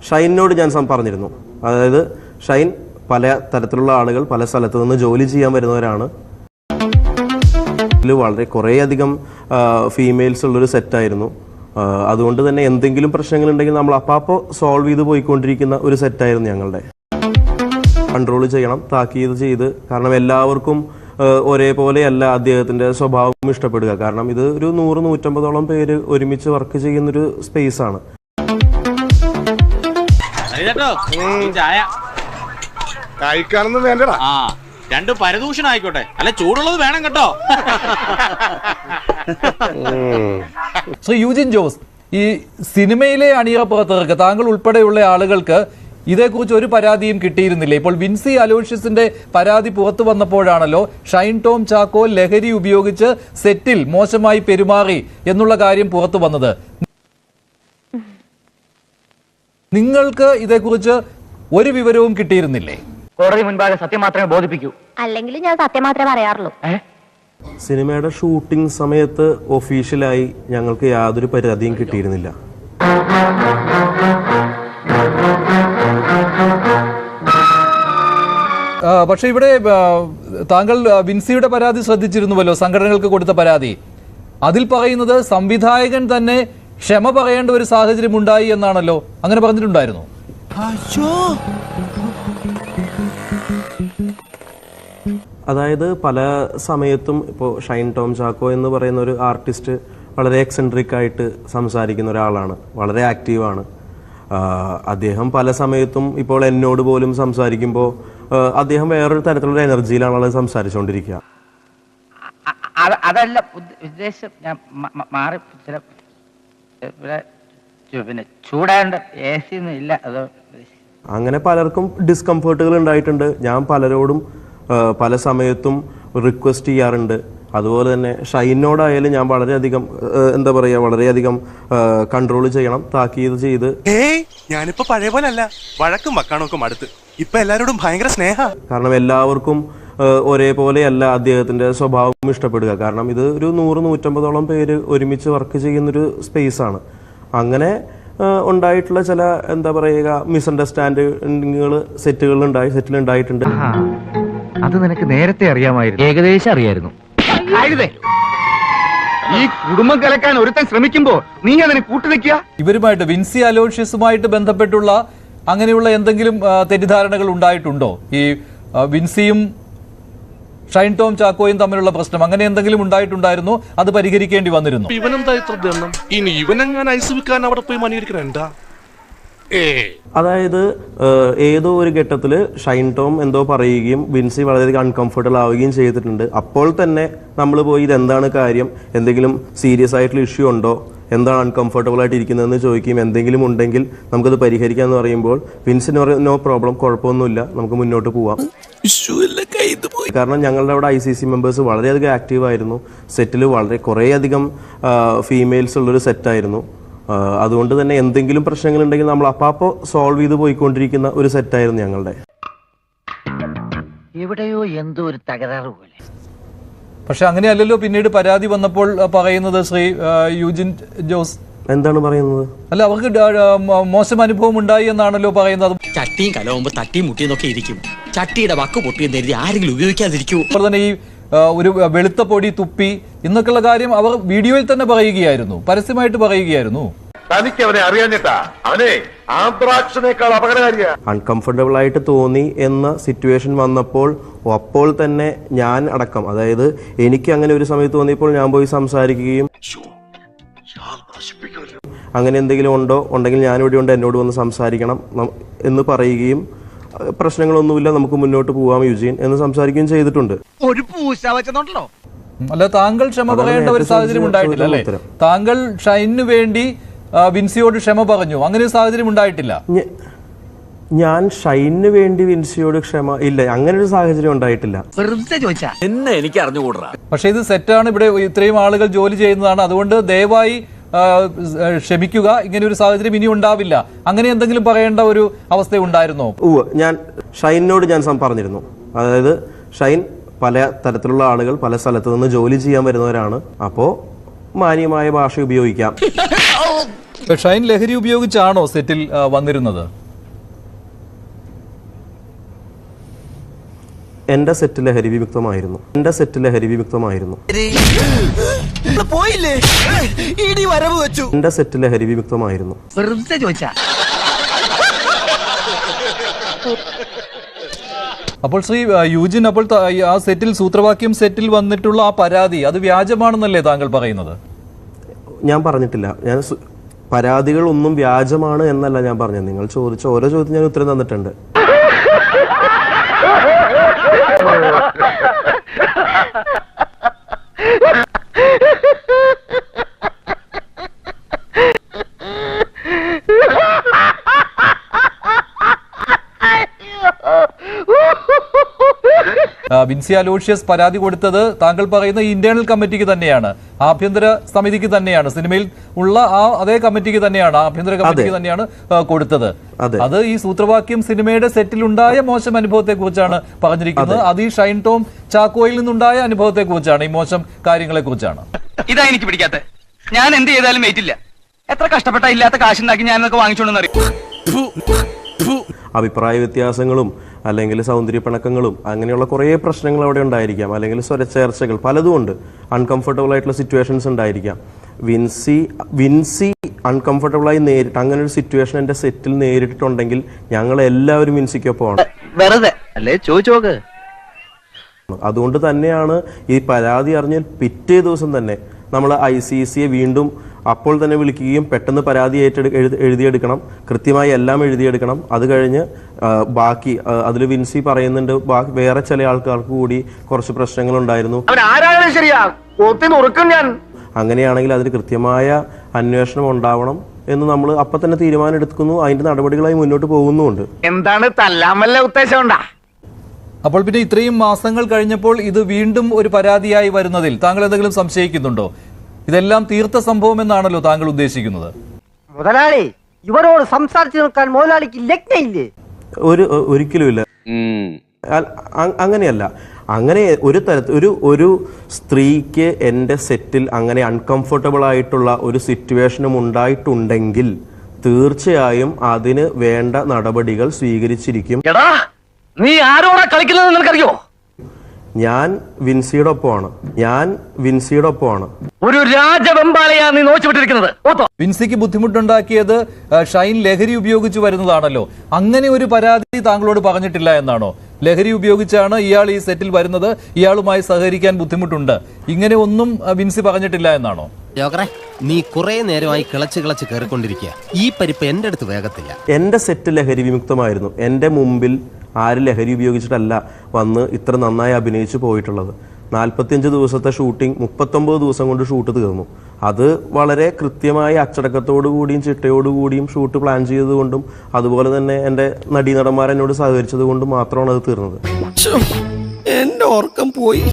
ഷൈനോട് ഞാൻ പറഞ്ഞിരുന്നു. അതായത് ഷൈൻ പല തരത്തിലുള്ള ആളുകൾ പല സ്ഥലത്തു നിന്ന് ജോലി ചെയ്യാൻ വരുന്നവരാണ്. വളരെ കുറേയധികം ഫീമെയിൽസ് ഉള്ളൊരു സെറ്റായിരുന്നു. അതുകൊണ്ട് തന്നെ എന്തെങ്കിലും പ്രശ്നങ്ങളുണ്ടെങ്കിൽ നമ്മൾ അപ്പോൾ സോൾവ് ചെയ്ത് പോയിക്കൊണ്ടിരിക്കുന്ന ഒരു സെറ്റായിരുന്നു ഞങ്ങളുടെ. കൺട്രോൾ ചെയ്യണം, താക്കീത് ചെയ്ത്, കാരണം എല്ലാവർക്കും ഒരേപോലെയല്ല അദ്ദേഹത്തിൻ്റെ സ്വഭാവം ഇഷ്ടപ്പെടുക. കാരണം ഇത് ഒരു 100-150ഓളം പേര് ഒരുമിച്ച് വർക്ക് ചെയ്യുന്നൊരു സ്പേസാണ്. കഴിക്കാനൊന്നും വേണ്ടടാ, രണ്ട് പരദൂഷണം ആയിക്കോട്ടെ, അല്ല ചൂടുള്ളത് വേണം കേട്ടോ. ശ്രീ യൂജിൻ ജോസ്, ഈ സിനിമയിലെ അണിയറ പ്രവർത്തകർക്ക്, താങ്കൾ ഉൾപ്പെടെയുള്ള ആളുകൾക്ക് ഇതേക്കുറിച്ച് ഒരു പരാതിയും കിട്ടിയിരുന്നില്ല. ഇപ്പോൾ വിൻസി അലോഷ്യസിന്റെ പരാതി പുറത്തു വന്നപ്പോഴാണല്ലോ ഷൈൻ ടോം ചാക്കോ ലഹരി ഉപയോഗിച്ച് സെറ്റിൽ മോശമായി പെരുമാറി എന്നുള്ള കാര്യം പുറത്തു വന്നത്. നിങ്ങൾക്ക് ഇതേക്കുറിച്ച് ഒരു വിവരവും കിട്ടിയിരുന്നില്ലേ? കോടതി മുൻപാകെ സത്യം മാത്രമേ ബോധിപ്പിക്കൂ. അല്ലെങ്കിൽ ഞാൻ സത്യം മാത്രമേ പറയാറുള്ളൂ. സിനിമയുടെ ഷൂട്ടിംഗ് സമയത്ത് ഒഫീഷ്യലായി ഞങ്ങൾക്ക് യാതൊരു പരാതിയും കിട്ടിയിരുന്നില്ല. പക്ഷെ ഇവിടെ താങ്കൾ വിൻസിയുടെ പരാതി ശ്രദ്ധിച്ചിരുന്നുവല്ലോ, സംഘടനകൾക്ക് കൊടുത്ത പരാതി. അതിൽ പറയുന്നത് സംവിധായകൻ തന്നെ ക്ഷമ പറയേണ്ട ഒരു സാഹചര്യം ഉണ്ടായി എന്നാണല്ലോ. അങ്ങനെ പറഞ്ഞിട്ടുണ്ടായിരുന്നു. അതായത് പല സമയത്തും ഇപ്പോൾ ഷൈൻ ടോം ചാക്കോ എന്ന് പറയുന്ന ഒരു ആർട്ടിസ്റ്റ് വളരെ എക്സെൻട്രിക് ആയിട്ട് സംസാരിക്കുന്ന ഒരാളാണ്, വളരെ ആക്റ്റീവാണ്. അദ്ദേഹം പല സമയത്തും ഇപ്പോൾ എന്നോട് പോലും സംസാരിക്കുമ്പോൾ അദ്ദേഹം വേറൊരു തരത്തിലുള്ള എനർജിയിലാണ് സംസാരിച്ചുകൊണ്ടിരിക്കുക. അതല്ല ഉദ്ദേശം, ഞാൻ മാറി പിന്നെ ചൂടാണ്ട് AC ഒന്നും ഇല്ല. അത് അങ്ങനെ പലർക്കും ഡിസ്കംഫേർട്ടുകൾ ഉണ്ടായിട്ടുണ്ട്. ഞാൻ പലരോടും പല സമയത്തും റിക്വസ്റ്റ് ചെയ്യാറുണ്ട്. അതുപോലെ തന്നെ ഷൈനോടായാലും ഞാൻ വളരെയധികം എന്താ പറയുക, വളരെയധികം കൺട്രോൾ ചെയ്യണം, താക്കീത് ചെയ്ത്. ഞാനിപ്പോ പഴയ പോലെ അല്ല, വഴക്കും വക്കാണൊക്കെ അടുത്ത് ഇപ്പൊ എല്ലാരോടും ഭയങ്കര സ്നേഹ. കാരണം എല്ലാവർക്കും ഒരേപോലെയല്ല അദ്ദേഹത്തിൻ്റെ സ്വഭാവം ഇഷ്ടപ്പെടുക. കാരണം ഇത് ഒരു 100-150ഓളം പേര് ഒരുമിച്ച് വർക്ക് ചെയ്യുന്നൊരു സ്പേസാണ്. അങ്ങനെ ഉണ്ടായിട്ടുള്ള ചില എന്താ പറയുക മിസ്അണ്ടർസ്റ്റാൻഡിങ്ങുകൾ സെറ്റിലുണ്ടായിട്ടുണ്ട്. അത് നിനക്ക് നേരത്തെ അറിയാമായിരുന്നു? ഏകദേശം അറിയായിരുന്നു. ഈ കുടുംബം കലക്കാൻ ഒരുത്തൻ ശ്രമിക്കുമ്പോ നീ അതിന് കൂട്ടുനിൽക്കുക. ഇവരുമായിട്ട്, വിൻസി അലോഷ്യസുമായിട്ട് ബന്ധപ്പെട്ടുള്ള അങ്ങനെയുള്ള എന്തെങ്കിലും തെറ്റിദ്ധാരണകൾ ഉണ്ടായിട്ടുണ്ടോ? ഈ വിൻസിയും ഷൈൻ ടോം ചാക്കോയും തമ്മിലുള്ള പ്രശ്നം അങ്ങനെ എന്തെങ്കിലും ഉണ്ടായിട്ടുണ്ടായിരുന്നു? അത് പരിഹരിക്കേണ്ടി വന്നിരുന്നു? ഇവനെന്താ ഇത്ര ദണ്ണം? ഇനി ഇവനെങ്ങനെ ഐസ് വിൽക്കാൻ അവിടെ പോയി മണിയിരിക്കണ? അതായത് ഏതോ ഒരു ഘട്ടത്തിൽ ഷൈൻ ടോം എന്തോ പറയുകയും വിൻസി വളരെയധികം അൺകംഫർട്ടബിൾ ആവുകയും ചെയ്തിട്ടുണ്ട്. അപ്പോൾ തന്നെ നമ്മൾ പോയി ഇതെന്താണ് കാര്യം, എന്തെങ്കിലും സീരിയസ് ആയിട്ടുള്ള ഇഷ്യൂ ഉണ്ടോ, എന്താണ് അൺകംഫർട്ടബിൾ ആയിട്ട് ഇരിക്കുന്നതെന്ന് ചോദിക്കുകയും എന്തെങ്കിലും ഉണ്ടെങ്കിൽ നമുക്കത് പരിഹരിക്കാമെന്ന് പറയുമ്പോൾ വിൻസിന് പറയും നോ പ്രോബ്ലം, കുഴപ്പമൊന്നുമില്ല, നമുക്ക് മുന്നോട്ട് പോവാം. കാരണം ഞങ്ങളുടെ അവിടെ ICC മെമ്പേഴ്സ് വളരെയധികം ആക്റ്റീവായിരുന്നു. സെറ്റിൽ വളരെ കുറേയധികം ഫീമെയിൽസ് ഉള്ളൊരു സെറ്റായിരുന്നു. അതുകൊണ്ട് തന്നെ എന്തെങ്കിലും പ്രശ്നങ്ങളുണ്ടെങ്കിൽ നമ്മൾ അപ്പോൾ സോൾവ് ചെയ്ത് പോയിക്കൊണ്ടിരിക്കുന്ന ഒരു സെറ്റായിരുന്നു ഞങ്ങളുടെ. എവിടെയോ എന്തോ ഒരു തകരാറ് പോലെ. പക്ഷെ അങ്ങനെയല്ലല്ലോ പിന്നീട് പരാതി വന്നപ്പോൾ പറയുന്നത് ശ്രീ യൂജിൻ ജോസ്. എന്താണ് പറയുന്നത്? അല്ല, അവർക്ക് മോശം അനുഭവം ഉണ്ടായി എന്നാണല്ലോ പറയുന്നത്. ചട്ടിയും കലവുമ്പോ തട്ടിയും മുട്ടിയെന്നൊക്കെ ഇരിക്കും. ചട്ടിയുടെ വക്ക് പൊട്ടിയെന്ന് കരുതി ആരെങ്കിലും ഉപയോഗിക്കാതിരിക്കൂ. അപ്പോൾ തന്നെ ഈ ഒരു വെളുത്ത പൊടി തുപ്പി എന്നൊക്കെയുള്ള കാര്യം അവർ വീഡിയോയിൽ തന്നെ പറയുകയായിരുന്നു, പരസ്യമായിട്ട് പറയുകയായിരുന്നു. അൺകംഫർട്ടബിൾ ആയിട്ട് തോന്നി എന്ന സിറ്റുവേഷൻ വന്നപ്പോൾ അപ്പോൾ തന്നെ ഞാൻ അടക്കം, അതായത് എനിക്ക് അങ്ങനെ ഒരു സമയത്ത് തോന്നിയപ്പോൾ ഞാൻ പോയി സംസാരിക്കുകയും അങ്ങനെ എന്തെങ്കിലും ഉണ്ടെങ്കിൽ ഞാനിവിടെ ഉണ്ട്, എന്നോട് വന്ന് സംസാരിക്കണം എന്ന് പറയുകയും പ്രശ്നങ്ങളൊന്നുമില്ല, നമുക്ക് മുന്നോട്ട് പോവാം യുജീൻ എന്ന് സംസാരിക്കുകയും ചെയ്തിട്ടുണ്ട്. ഒരു പൂശ വെച്ചോ. അല്ല, താങ്കൾ ക്ഷമ പറയേണ്ട ഒരു സാഹചര്യം ഉണ്ടായിട്ടില്ല അല്ലേ? താങ്കൾ ഷൈനു വേണ്ടി വിൻസിയോട് ക്ഷമ പറഞ്ഞു, അങ്ങനെ ഒരു സാഹചര്യം ഉണ്ടായിട്ടില്ല? ഞാൻ ഷൈനു വേണ്ടി വിൻസിയോട് ക്ഷമ ഇല്ല, അങ്ങനെ ഒരു സാഹചര്യം ഉണ്ടായിട്ടില്ല. എന്നെ എനിക്ക് അറിഞ്ഞുകൂടാ. പക്ഷെ ഇത് സെറ്റാണ്, ഇവിടെ ഇത്രയും ആളുകൾ ജോലി ചെയ്യുന്നതാണ്, അതുകൊണ്ട് ദയവായി ക്ഷമിക്കുക, ഇങ്ങനെ ഒരു സാഹചര്യം ഇനി ഉണ്ടാവില്ല, അങ്ങനെ എന്തെങ്കിലും പറയേണ്ട ഒരു അവസ്ഥ ഉണ്ടായിരുന്നോ? ഞാൻ ഷൈനോട് ഞാൻ പറഞ്ഞിരുന്നു. അതായത് ഷൈൻ പല തരത്തിലുള്ള ആളുകൾ പല സ്ഥലത്തു നിന്ന് ജോലി ചെയ്യാൻ വരുന്നവരാണ്. അപ്പോൾ മാന്യമായ ഭാഷ ഉപയോഗിക്കാം. ഷൈൻ ലഹരി ഉപയോഗിച്ചാണോ സെറ്റിൽ വന്നിരുന്നത്? എന്റെ സെറ്റ് ലഹരി വിമുക്തമായിരുന്നു. എന്റെ സെറ്റ് ലഹരി വിമുക്തമായിരുന്നു. എന്റെ സെറ്റ് ലഹരി വിമുക്തമായിരുന്നു. അപ്പോൾ ശ്രീ യൂജിൻ, അപ്പോൾ ആ സെറ്റിൽ സൂത്രവാക്യം സെറ്റിൽ വന്നിട്ടുള്ള ആ പരാതി അത് വ്യാജമാണെന്നല്ലേ താങ്കൾ പറയുന്നത്? ഞാൻ പറഞ്ഞിട്ടില്ല. ഞാൻ പരാതികൾ ഒന്നും വ്യാജമാണ് എന്നല്ല ഞാൻ പറഞ്ഞത്. നിങ്ങൾ ചോദിച്ച ഓരോ ചോദ്യത്തിന് ഞാൻ ഉത്തരം തന്നിട്ടുണ്ട്. വിൻസി അലോഷ്യസ് പരാതി കൊടുത്തത് താങ്കൾ പറയുന്ന ഇന്റേണൽ കമ്മിറ്റിക്ക് തന്നെയാണ്, ആഭ്യന്തര സമിതിക്ക് തന്നെയാണ്, സിനിമയിൽ ഉള്ള ആ അതേ കമ്മിറ്റിക്ക് തന്നെയാണ്, ആഭ്യന്തര കമ്മിറ്റിക്ക് തന്നെയാണ് കൊടുത്തത്. അത് ഈ സൂത്രവാക്യം സിനിമയുടെ സെറ്റിൽ ഉണ്ടായ മോശം അനുഭവത്തെ കുറിച്ചാണ് പറഞ്ഞിരിക്കുന്നത്. അത് ഈ ഷൈൻ ടോം ചാക്കോയിൽ നിന്നുണ്ടായ അനുഭവത്തെ കുറിച്ചാണ്, ഈ മോശം കാര്യങ്ങളെ കുറിച്ചാണ്. ഇതാ എനിക്ക് പിടിക്കാത്ത. ഞാൻ എന്ത് ചെയ്താലും വെയിറ്റില്ല. എത്ര കഷ്ടപ്പെട്ട ഇല്ലാത്ത കാശുണ്ടാക്കി ഞാനൊക്കെ വാങ്ങിച്ചോണ്ടെന്നറിയാം. അഭിപ്രായ വ്യത്യാസങ്ങളും അല്ലെങ്കിൽ സൗന്ദര്യപ്പിണക്കങ്ങളും അങ്ങനെയുള്ള കുറേ പ്രശ്നങ്ങൾ അവിടെ ഉണ്ടായിരിക്കാം, അല്ലെങ്കിൽ സ്വരച്ചേർച്ചകൾ പലതും ഉണ്ട്. അൺകംഫർട്ടബിൾ ആയിട്ടുള്ള സിറ്റുവേഷൻസ് ഉണ്ടായിരിക്കാം. വിൻസി അൺകംഫർട്ടബിളായി നേരിട്ട് അങ്ങനെ ഒരു സിറ്റുവേഷൻ എൻ്റെ സെറ്റിൽ നേരിട്ടിട്ടുണ്ടെങ്കിൽ ഞങ്ങൾ എല്ലാവരും വിൻസിക്കൊപ്പമാണ്. വെറുതെ അല്ലേ ചോദിച്ചോക്ക്. അതുകൊണ്ട് തന്നെയാണ് ഈ പരാതി അറിഞ്ഞാൽ പിറ്റേ ദിവസം തന്നെ നമ്മൾ ICCയെ വീണ്ടും അപ്പോൾ തന്നെ വിളിക്കുകയും പെട്ടെന്ന് പരാതി എഴുതിയെടുക്കണം, കൃത്യമായി എല്ലാം എഴുതിയെടുക്കണം. അത് കഴിഞ്ഞ് ബാക്കി അതിൽ വിൻസി പറയുന്നുണ്ട് വേറെ ചില ആൾക്കാർക്ക് കൂടി കുറച്ച് പ്രശ്നങ്ങളുണ്ടായിരുന്നു. അങ്ങനെയാണെങ്കിൽ അതിന് കൃത്യമായ അന്വേഷണം ഉണ്ടാവണം എന്ന് നമ്മൾ അപ്പം തന്നെ തീരുമാനം എടുക്കുന്നു. അതിന്റെ നടപടികളായി മുന്നോട്ട് പോകുന്നുമുണ്ട്. എന്താണ് തല്ലാമല്ല ഉദ്ദേശം? അപ്പോൾ പിന്നെ ഇത്രയും മാസങ്ങൾ കഴിഞ്ഞപ്പോൾ ഇത് വീണ്ടും ഒരു പരാതിയായി വരുന്നതിൽ താങ്കൾ എന്തെങ്കിലും സംശയിക്കുന്നുണ്ടോ? ഇതെല്ലാം തീർത്ത സംഭവം എന്നാണല്ലോ താങ്കൾ ഉദ്ദേശിക്കുന്നത്? മുതലാളി, ഇവരോട് സംസാരിച്ചു നിൽക്കാൻ മുതലാളിക്ക് ലഗ്നയില്ലേ? ഒരിക്കലുമില്ല. അങ്ങനെയല്ല. അങ്ങനെ ഒരു തരത്തിൽ ഒരു സ്ത്രീക്ക് എൻ്റെ സെറ്റിൽ അങ്ങനെ അൺകംഫർട്ടബിൾ ആയിട്ടുള്ള ഒരു സിറ്റുവേഷനും ഉണ്ടായിട്ടുണ്ടെങ്കിൽ തീർച്ചയായും അതിന് വേണ്ട നടപടികൾ സ്വീകരിച്ചിരിക്കും. നീ ആരോടാ കളിക്കുന്നത് നിനക്കറിയോ? ഞാൻ വിൻസിയുടെ ഒപ്പമാണ്. ഒരു രാജവെമ്പാലയാ നീ നോച്ചുവിട്ടിരിക്കുന്നത്. വിൻസിക്ക് ബുദ്ധിമുട്ടുണ്ടാക്കിയത് ഷൈൻ ലഹരി ഉപയോഗിച്ച് വരുന്നതാണല്ലോ. അങ്ങനെ ഒരു പരാതി താങ്കളോട് പറഞ്ഞിട്ടില്ല എന്നാണോ? ലഹരി ഉപയോഗിച്ചാണ് ഇയാൾ ഈ സെറ്റിൽ വരുന്നത്, ഇയാളുമായി സഹകരിക്കാൻ ബുദ്ധിമുട്ടുണ്ട്, ഇങ്ങനെ ഒന്നും വിൻസി പറഞ്ഞിട്ടില്ല എന്നാണോ? നീ കുറെ നേരമായി കിളച്ച് കയറിക്കൊണ്ടിരിക്കുക. ഈ പരിപ്പ് എന്റെ അടുത്ത് വേഗത്തില്ല. എൻ്റെ സെറ്റ് ലഹരി വിമുക്തമായിരുന്നു. എൻ്റെ മുമ്പിൽ ആരും ലഹരി ഉപയോഗിച്ചിട്ടല്ല വന്ന് ഇത്ര നന്നായി അഭിനയിച്ചു പോയിട്ടുള്ളത്. 45 ദിവസത്തെ ഷൂട്ടിംഗ് 39 ദിവസം കൊണ്ട് ഷൂട്ട് തീർന്നു. അത് വളരെ കൃത്യമായി അച്ചടക്കത്തോടു കൂടിയും ചിട്ടയോടുകൂടിയും ഷൂട്ട് പ്ലാൻ ചെയ്തതുകൊണ്ടും അതുപോലെ തന്നെ എൻ്റെ നടീനടന്മാർ എന്നോട് സഹകരിച്ചത് കൊണ്ടും മാത്രമാണ് അത് തീർന്നത്. എന്റെ ഓർക്കം പോയി.